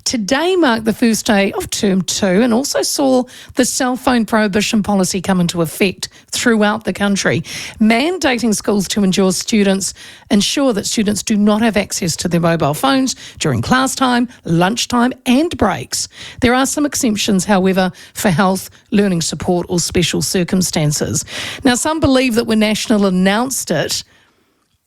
today marked the first day of Term 2 and also saw the cell phone prohibition policy come into effect throughout the country, mandating schools to ensure that students do not have access to their mobile phones during class time, lunchtime and breaks. There are some exemptions, however, for health, learning support or special circumstances. Now, some believe that when National announced it,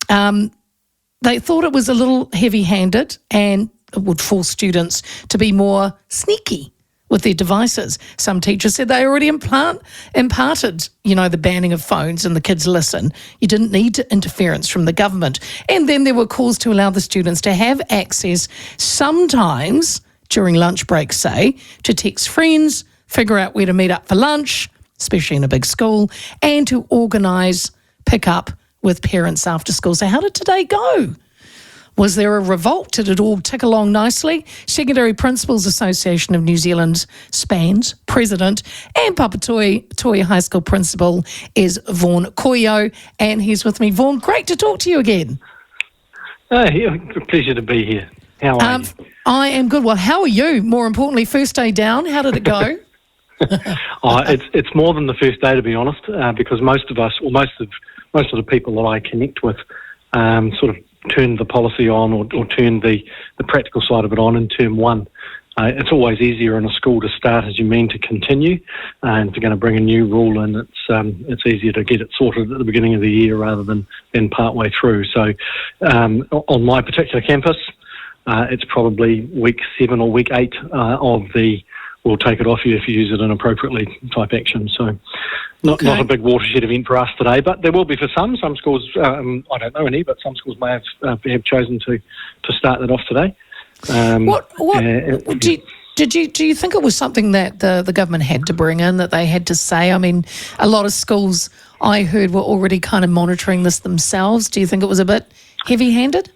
they thought it was a little heavy-handed and it would force students to be more sneaky with their devices. Some teachers said they already imparted, the banning of phones and the kids listen. You didn't need interference from the government. And then there were calls to allow the students to have access sometimes during lunch breaks, say, to text friends, figure out where to meet up for lunch, especially in a big school, and to organise pick-up with parents after school. So how did today go? Was there a revolt? Did it all tick along nicely? Secondary Principals Association of New Zealand, SPANZ, President, and Papatoetoe High School Principal is Vaughan Couillault, and he's with me. Vaughan, great to talk to you again. Yeah, pleasure to be here. How are you? I am good. Well, how are you? More importantly, first day down, how did it go? It's more than the first day, to be honest, because most of us, or most of the people that I connect with, sort of turned the policy on or turned the practical side of it on in term 1. It's always easier in a school to start as you mean to continue, and if you're going to bring a new rule in, it's easier to get it sorted at the beginning of the year rather than part way through. So on my particular campus, it's probably week 7 or week 8 of the we'll take it off you if you use it inappropriately type action. So not a big watershed event for us today, but there will be for some. Some schools, I don't know any, but some schools may have chosen to start that off today. Do you think it was something that the government had to bring in, that they had to say? I mean, a lot of schools I heard were already kind of monitoring this themselves. Do you think it was a bit heavy-handed?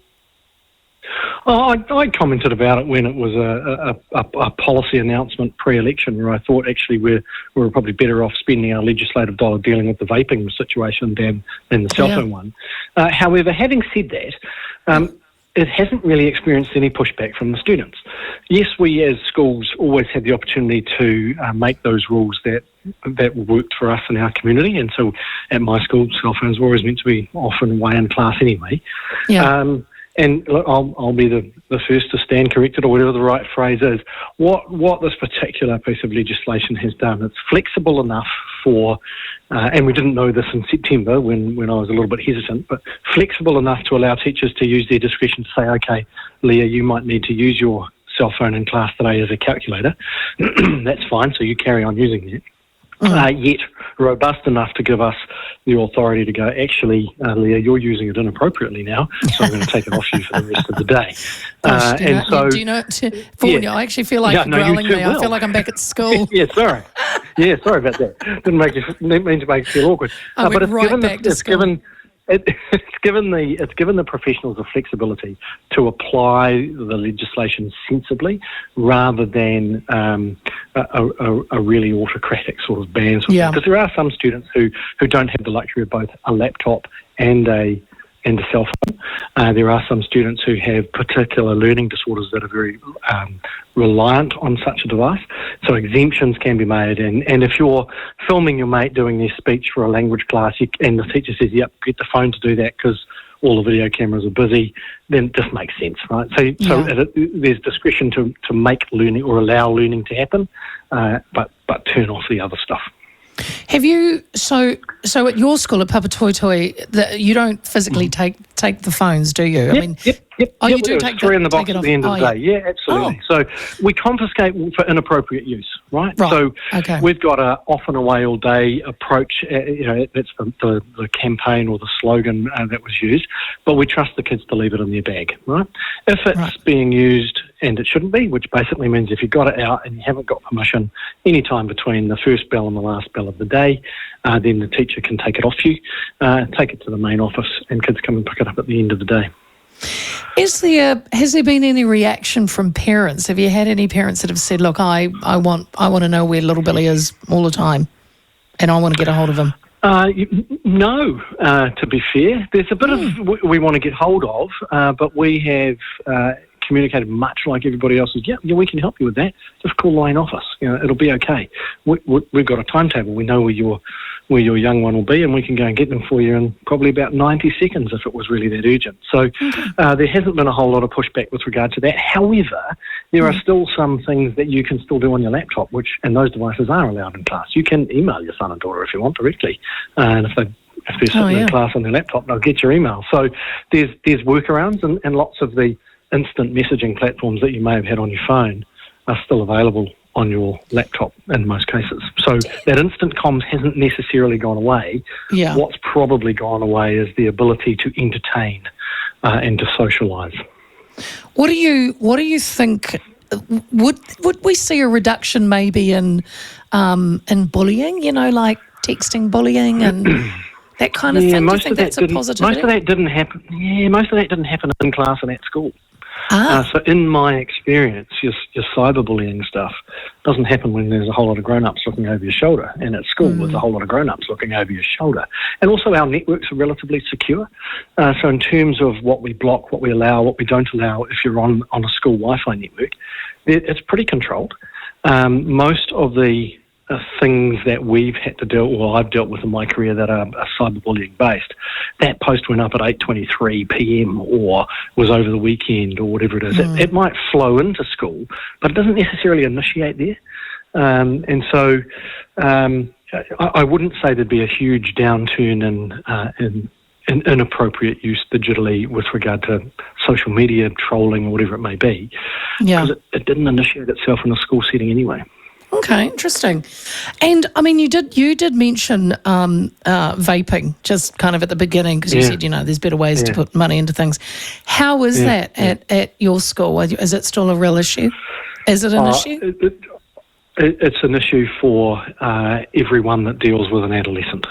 I commented about it when it was a policy announcement pre-election, where I thought actually we were probably better off spending our legislative dollar dealing with the vaping situation than the cell phone one. However, having said that, it hasn't really experienced any pushback from the students. Yes, we as schools always had the opportunity to make those rules that worked for us in our community, and so at my school, cell phones were always meant to be off and away in class anyway. Yeah. And look, I'll be the first to stand corrected, or whatever the right phrase is. What this particular piece of legislation has done, it's flexible enough for, and we didn't know this in September when I was a little bit hesitant, but flexible enough to allow teachers to use their discretion to say, okay, Leah, you might need to use your cell phone in class today as a calculator. That's fine, so you carry on using it. Yet robust enough to give us the authority to go, actually, Leah, you're using it inappropriately now, so I'm going to take it off you for the rest of the day. Vaughan, I actually feel like you're growling me. I feel like I'm back at school. Sorry about that. Didn't mean to make you feel awkward. But it's given the professionals the flexibility to apply the legislation sensibly, rather than a really autocratic sort of ban. Because there are some students who don't have the luxury of both a laptop and a cell phone. There are some students who have particular learning disorders that are very reliant on such a device. So exemptions can be made. And if you're filming your mate doing their speech for a language class and the teacher says, yep, get the phone to do that because all the video cameras are busy, then it just makes sense, right? So there's discretion to make learning or allow learning to happen, but turn off the other stuff. Have you, so at your school at Papatoetoe, you don't physically take the phones, do you? Yep. You do take three in the box at the end of the day. Yeah, absolutely. So we confiscate for inappropriate use, right? So we've got a off and away all day approach. That's the campaign or the slogan that was used. But we trust the kids to leave it in their bag, right? If it's being used, and it shouldn't be, which basically means if you got it out and you haven't got permission any time between the first bell and the last bell of the day, then the teacher can take it off you, take it to the main office, and kids come and pick it up at the end of the day. Has there been any reaction from parents? Have you had any parents that have said, look, I want to know where little Billy is all the time and I want to get a hold of him? No, to be fair. There's a bit of we want to get hold of, but we have communicated much like everybody else. Yeah, we can help you with that. Just call the line office. It'll be okay. We've got a timetable. We know where your young one will be, and we can go and get them for you in probably about 90 seconds if it was really that urgent. So there hasn't been a whole lot of pushback with regard to that. However, there are still some things that you can still do on your laptop, and those devices are allowed in class. You can email your son and daughter if you want directly, and if they're sitting in class on their laptop, they'll get your email. So there's workarounds, and lots of the instant messaging platforms that you may have had on your phone are still available on your laptop in most cases. So that instant comms hasn't necessarily gone away. Yeah. What's probably gone away is the ability to entertain and to socialise. What do you think? Would we see a reduction maybe in bullying? Like texting bullying and that kind of thing. Do you think that's a positivity? Most of that didn't happen. Yeah, most of that didn't happen in class and at school. So in my experience, your cyberbullying stuff doesn't happen when there's a whole lot of grown-ups looking over your shoulder, and at school there's a whole lot of grown-ups looking over your shoulder. And also our networks are relatively secure. So in terms of what we block, what we allow, what we don't allow, if you're on a school Wi-Fi network, it's pretty controlled. Most of the things that I've dealt with in my career that are cyberbullying based, that post went up at 8:23 p.m. or was over the weekend or whatever it is. It might flow into school, but it doesn't necessarily initiate there. And so I wouldn't say there'd be a huge downturn in inappropriate use digitally with regard to social media, trolling, or whatever it may be, because it didn't initiate itself in a school setting anyway. Okay, interesting. And I mean, you did mention vaping just kind of at the beginning, because you said, there's better ways to put money into things. How is that at your school? Is it still a real issue? Is it an issue? It's an issue for everyone that deals with an adolescent.